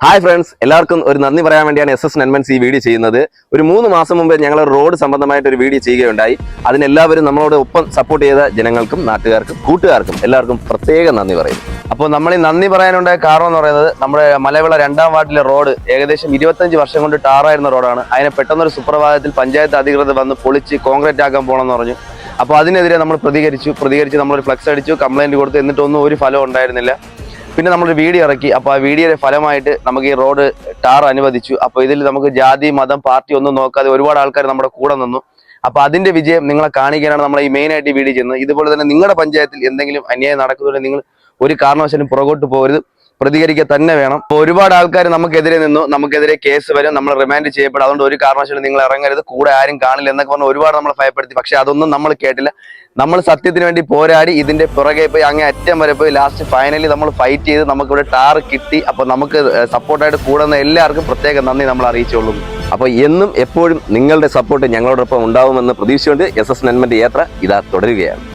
Hi friends, എല്ലാവർക്കും ഒരു നന്ദി പറയാൻ വേണ്ടിയാണ് SS നെൻമെൻസ് ഈ വീഡിയോ ചെയ്യുന്നത്. ഒരു 3 മാസം മുമ്പ് ഞങ്ങൾ റോഡ് സംബന്ധമായിട്ട് ഒരു വീഡിയോ ചെയ്യുകയുണ്ടായി. അതിനെല്ലാവരും നമ്മളോട് ഒപ്പം സപ്പോർട്ട് ചെയ്ത ജനങ്ങൾക്കും നാട്ടുകാർക്കും കൂട്ടുകാർക്കും എല്ലാവർക്കും പ്രത്യേകം നന്ദി പറയുന്നു. അപ്പോൾ നമ്മൾ ഈ നന്ദി പറയാനുണ്ടായ കാരണം എന്ന് പറയുന്നത്, നമ്മുടെ മലവിള 2-ാം വാർഡിലെ റോഡ് ഏകദേശം 25 വർഷം കൊണ്ട് ടാറായിരുന്ന റോഡാണ്. അതിനെ പെട്ടെന്നൊരു സുപ്രഭാതത്തിൽ പഞ്ചായത്ത് അധികൃതർ വന്ന് പൊളിച്ച് കോൺക്രീറ്റ് ആക്കാൻ പോകണമെന്ന് പറഞ്ഞു. അപ്പോൾ അതിനെതിരെ നമ്മൾ പ്രതികരിച്ച് നമ്മളൊരു ഫ്ലക്സ് അടിച്ചു, കംപ്ലൈൻറ്റ് കൊടുത്തു. എന്നിട്ടൊന്നും ഒരു ഫലം ഉണ്ടായിരുന്നില്ല. പിന്നെ നമ്മളൊരു വീഡിയോ ഇറക്കി. അപ്പോൾ ആ വീഡിയോയുടെ ഫലമായിട്ട് നമുക്ക് ഈ റോഡ് ടാർ അനുവദിച്ചു. അപ്പോൾ ഇതിൽ നമുക്ക് ജാതി മതം പാർട്ടി ഒന്നും നോക്കാതെ ഒരുപാട് ആൾക്കാർ നമ്മുടെ കൂടെ നിന്നു. അപ്പോൾ അതിന്റെ വിജയം നിങ്ങളെ കാണിക്കാനാണ് നമ്മൾ ഈ മെയിനായിട്ട് ഈ വീഡിയോ ചെയ്യുന്നത്. ഇതുപോലെ തന്നെ നിങ്ങളുടെ പഞ്ചായത്തിൽ എന്തെങ്കിലും അന്യായം നടക്കുന്നുണ്ടെങ്കിൽ നിങ്ങൾ ഒരു കാരണവശാലും പുറകോട്ട് പോകരുത്, പ്രതികരിക്കുക തന്നെ വേണം. അപ്പോൾ ഒരുപാട് ആൾക്കാർ നമുക്കെതിരെ നിന്നു, നമുക്കെതിരെ കേസ് വരും, നമ്മൾ റിമാൻഡ് ചെയ്യപ്പെടും, അതുകൊണ്ട് ഒരു കാരണവശാലും നിങ്ങൾ ഇറങ്ങരുത്, കൂടെ ആരും കാണില്ല എന്നൊക്കെ പറഞ്ഞ് ഒരുപാട് നമ്മൾ ഭയപ്പെടുത്തി. പക്ഷെ അതൊന്നും നമ്മൾ കേട്ടില്ല. നമ്മൾ സത്യത്തിന് വേണ്ടി പോരാടി ഇതിന്റെ പുറകെ പോയി അങ്ങേ അറ്റം വരെ പോയി ലാസ്റ്റ് ഫൈനലി നമ്മൾ ഫൈറ്റ് ചെയ്ത് നമുക്കിവിടെ ടാർ കിട്ടി. അപ്പോൾ നമുക്ക് സപ്പോർട്ടായിട്ട് കൂടുന്ന എല്ലാവർക്കും പ്രത്യേക നന്ദി നമ്മൾ അറിയിച്ചുകൊള്ളുന്നു. അപ്പോൾ എന്നും എപ്പോഴും നിങ്ങളുടെ സപ്പോർട്ട് ഞങ്ങളോടൊപ്പം ഉണ്ടാവുമെന്ന് പ്രതീക്ഷിച്ചുകൊണ്ട് SS നെൻമെന്റ് യാത്ര ഇതാ തുടരുകയാണ്.